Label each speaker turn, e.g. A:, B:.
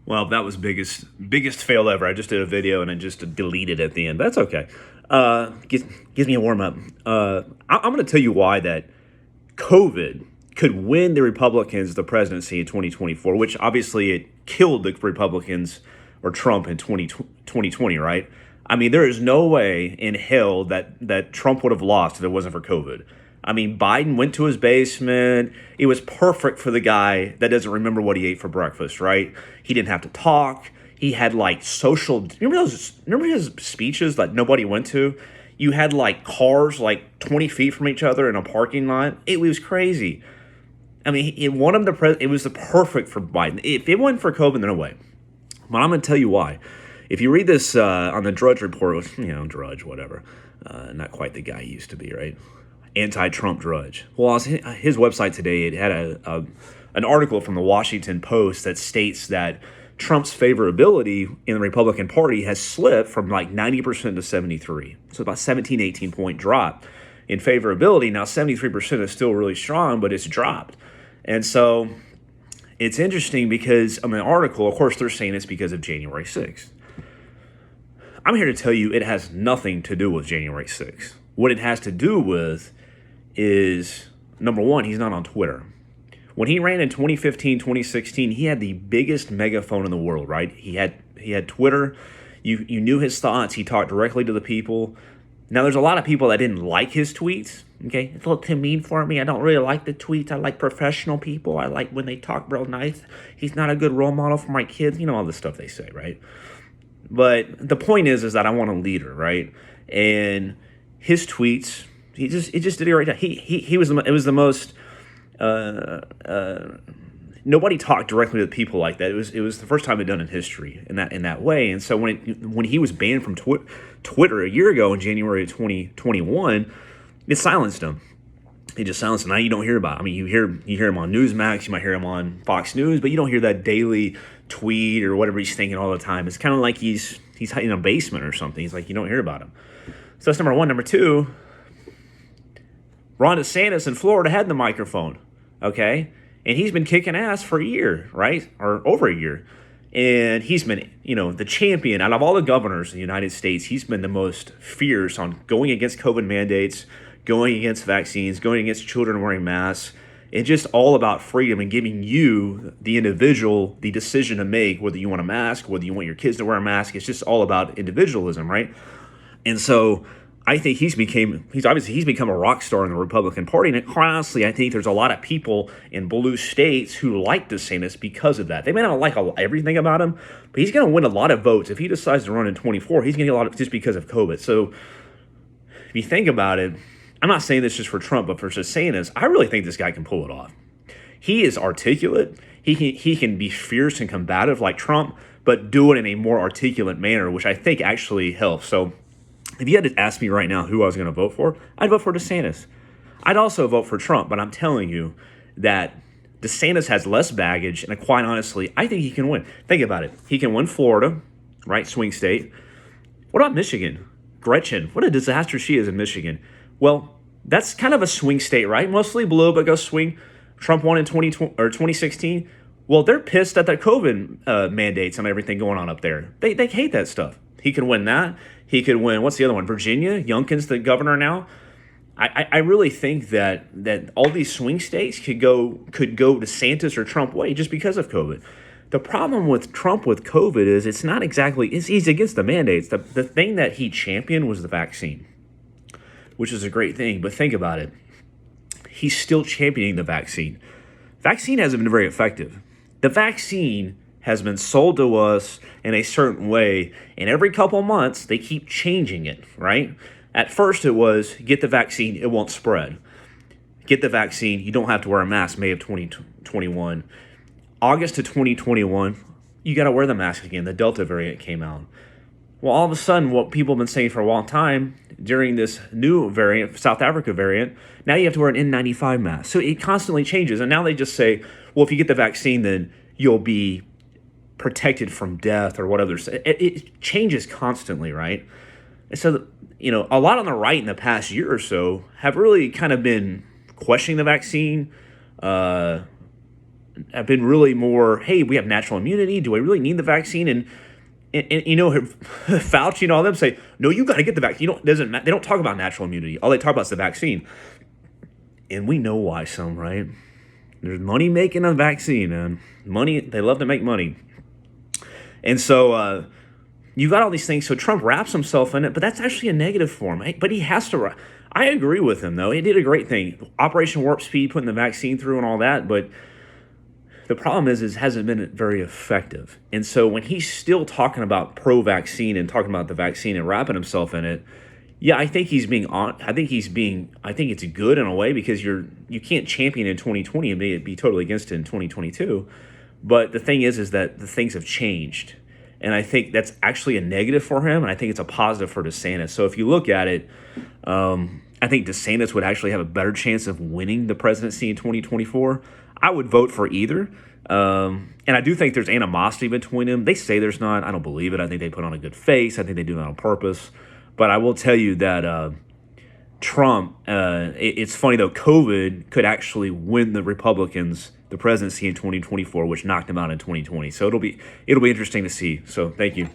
A: Well, that was biggest fail ever. I just did a video and I just deleted at the end. But that's okay. Gives me a warm up. I'm going to tell you why that COVID could win the Republicans the presidency in 2024, which obviously it killed the Republicans or Trump in 2020, right? I mean, there is no way in hell that Trump would have lost if it wasn't for COVID. I mean, Biden went to his basement. It was perfect for the guy that doesn't remember what he ate for breakfast, right? He didn't have to talk. He had like social. Remember his speeches that nobody went to? You had like cars like 20 feet from each other in a parking lot. It was crazy. I mean, it won him it was the perfect for Biden. If it wasn't for COVID, then no way. But I'm going to tell you why. If you read this on the Drudge Report, Drudge, whatever. Not quite the guy he used to be, right? Anti-Trump Drudge. Well, on his website today, it had an article from the Washington Post that states that Trump's favorability in the Republican Party has slipped from like 90% to 73. So about 17, 18 point drop in favorability. Now, 73% is still really strong, but it's dropped. And so it's interesting because in the article, of course, they're saying it's because of January 6th. I'm here to tell you it has nothing to do with January 6th. What it has to do with is, number one, he's not on Twitter. When he ran in 2015, 2016, he had the biggest megaphone in the world, right? He had Twitter. You knew his thoughts. He talked directly to the people. Now, there's a lot of people that didn't like his tweets. Okay, it's a little too mean for me. I don't really like the tweets. I like professional people. I like when they talk real nice. He's not a good role model for my kids. You know all the stuff they say, right? But the point is that I want a leader, right? And his tweets, it just did it right now. It was the most. Nobody talked directly to the people like that. It was the first time it done in history in that way. And so when he was banned from Twitter a year ago in January of 2021, it silenced him. It just silenced him. Now you don't hear about it. I mean, you hear him on Newsmax, you might hear him on Fox News, but you don't hear that daily tweet or whatever he's thinking all the time. It's kind of like he's in a basement or something. He's like, you don't hear about him. So that's number one. Number two, Ron DeSantis in Florida had the microphone, okay? And he's been kicking ass for a year, right? Or over a year. And he's been, the champion. Out of all the governors in the United States, he's been the most fierce on going against COVID mandates, going against vaccines, going against children wearing masks. It's just all about freedom and giving you, the individual, the decision to make whether you want a mask, whether you want your kids to wear a mask. It's just all about individualism, right? And so I think he's become a rock star in the Republican Party. And quite honestly, I think there's a lot of people in blue states who like DeSantis because of that. They may not like everything about him, but he's going to win a lot of votes. If he decides to run in 24, he's going to get a lot of just because of COVID. So if you think about it, I'm not saying this just for Trump, but for DeSantis, I really think this guy can pull it off. He is articulate. He can be fierce and combative like Trump, but do it in a more articulate manner, which I think actually helps. So if you had to ask me right now who I was going to vote for, I'd vote for DeSantis. I'd also vote for Trump, but I'm telling you that DeSantis has less baggage, and quite honestly, I think he can win. Think about it. He can win Florida, right, swing state. What about Michigan? Gretchen, what a disaster she is in Michigan. Well, that's kind of a swing state, right? Mostly blue, but go swing. Trump won in 2016. Well, they're pissed at the COVID mandates and everything going on up there. They hate that stuff. He could win that. He could win, what's the other one? Virginia? Youngkin's the governor now. I really think that all these swing states could go DeSantis or Trump way just because of COVID. The problem with Trump with COVID is he's against the mandates. The thing that he championed was the vaccine, which is a great thing. But think about it. He's still championing the vaccine. Vaccine hasn't been very effective. The vaccine has been sold to us in a certain way, and every couple months they keep changing it, right? At first it was, get the vaccine, it won't spread. Get the vaccine, you don't have to wear a mask, May of 2021. August of 2021, you got to wear the mask again. The Delta variant came out. Well, all of a sudden, what people have been saying for a long time, during this new variant, South Africa variant, now you have to wear an N95 mask. So it constantly changes. And now they just say, well, if you get the vaccine, then you'll be protected from death or whatever. It changes constantly, right? And so, a lot on the right in the past year or so have really kind of been questioning the vaccine, have been really more, hey, we have natural immunity. Do I really need the vaccine? And you know, Fauci and all them say, no, you got to get the vaccine. They don't talk about natural immunity. All they talk about is the vaccine. And we know why some, right? There's money making a vaccine, man. Money, they love to make money. And so you got all these things. So Trump wraps himself in it, but that's actually a negative for him. But he has to. I agree with him, though. He did a great thing. Operation Warp Speed, putting the vaccine through and all that. But the problem is it hasn't been very effective. And so when he's still talking about pro-vaccine and talking about the vaccine and wrapping himself in it, yeah, I think he's being on. I think it's good in a way, because you can't champion in 2020 and be totally against it in 2022. But the thing is that the things have changed. And I think that's actually a negative for him, and I think it's a positive for DeSantis. So if you look at it, I think DeSantis would actually have a better chance of winning the presidency in 2024. I would vote for either. And I do think there's animosity between them. They say there's not. I don't believe it. I think they put on a good face. I think they do that on purpose. But I will tell you that Trump, it's funny though, COVID could actually win the Republicans the presidency in 2024, which knocked him out in 2020. So it'll be interesting to see. So thank you.